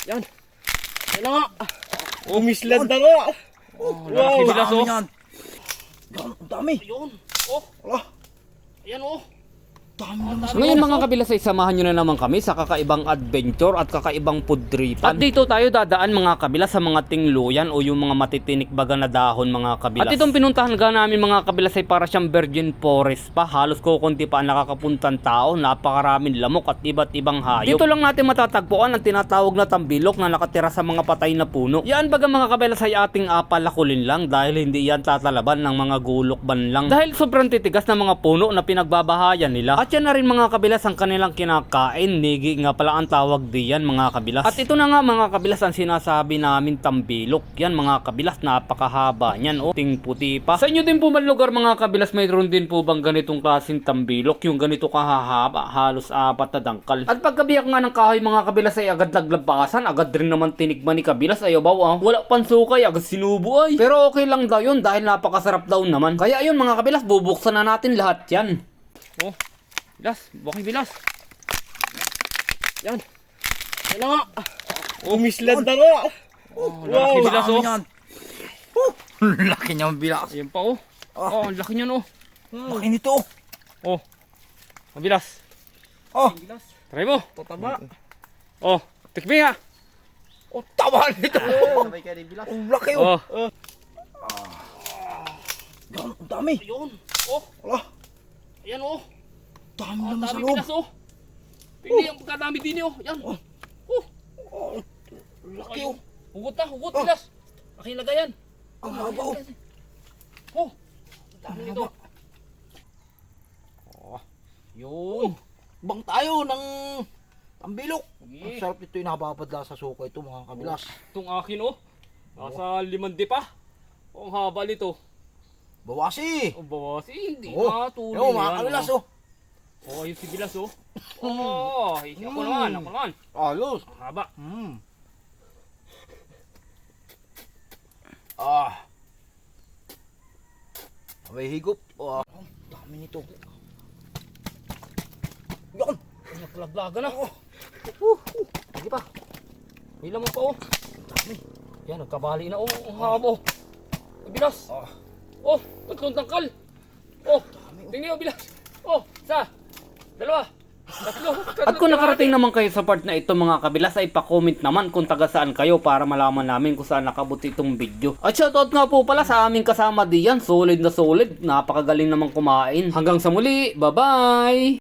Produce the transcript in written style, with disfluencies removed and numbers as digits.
Yan. Yan na nga. Umislad na nga. Wow, bilas oh. Yan, ang dami. Ayun. Oh. Wala. Ayan oh. Dami naman sa Ngayon mga kabilas ay samahan nyo na naman kami sa kakaibang adventure at kakaibang pudripan. At dito tayo dadaan mga kabilas sa mga tingluyan o yung mga matitinik baga na dahon mga kabilas. At itong pinuntahan ga namin mga kabilas ay para siyang virgin forest pa. Halos kukunti pa ang nakakapuntang tao, napakaraming lamok at iba't ibang hayop. Dito lang natin matatagpuan ang tinatawag na tambilok na nakatira sa mga patay na puno. Yan baga mga kabilas ay ating apalakulin lang dahil hindi yan tatalaban ng mga gulokban lang. Dahil sobrang titigas na mga puno na pinagbabahayan nila. At yan na rin mga kabilas ang kanilang kinakain. Nigi nga pala ang tawag diyan mga kabilas. At ito na nga mga kabilas ang sinasabi namin tambilok. Yan mga kabilas, napakahaba niyan o ting puti pa. Sa inyo din po man lugar mga kabilas, mayroon din po bang ganitong klaseng tambilok? Yung ganito kahahaba, halos 4 na dangkal. At pagkabiyak nga ng kahoy mga kabilas ay agad laglabasan, agad rin naman tinigman ni kabilas. Ayaw ba wala pang sukay, agad sinubo ay. Pero okay lang daw yun dahil napakasarap daw naman. Kaya yun mga kabilas, bubuksan na natin lahat yan. Oh. Bilas, bakit bilas? Yan. Yan na nga. Umislad na nga. Oh, laki bilas oh. Yan. Laki niya ang bilas. Ayan pa oh. Oh, ang laki niyan oh. Laki nito. Oh. Mabilas. Oh, Try mo. tataba. Oh, tikmi nga. Oh, taba nito. Ang laki oh. Oh. Yan, ang dami. Ayun. Oh, Wala. ayan oh. Dami Ang naman sa dami loob. bilas oh. Tingnan ang pagkadami din oh. Yan. Oh. Oh, laki oh. Hugot na, hugot bilas. Aking lagayan. Ang haba oh. Oh. Ang dami nito. Oh. Yun. Bang tayo ng tambilok. Sige. Ang sarap nito yung nabapadla sa suka ito mga kabilas. Itong akin oh. Nasa 5 pa. Oh, ang haba nito. Bawasi. Oh, bawas. Hindi Oh. na tuloy Yung mga kabilas oh. Oh, yung si bilas oh. Oh, ako naman, ako naman. Alos. Ang haba. May higop. Ang dami nito. Yan. Naglaglaga na. Sige pa. May lamang pa oh. Yan, nagkabali na oh. Ang haba oh. Ang bilas. Oh, 3 tangkal. Oh, tingnan mo bilas. Oh, 1, 2, 3. At kung nakarating naman kayo sa part na ito mga kabilas ay pa-comment naman kung taga saan kayo para malaman namin kung saan nakabuti itong video. At shoutout nga po pala sa aming kasama diyan, solid na solid, napakagaling naman kumain. Hanggang sa muli, bye bye!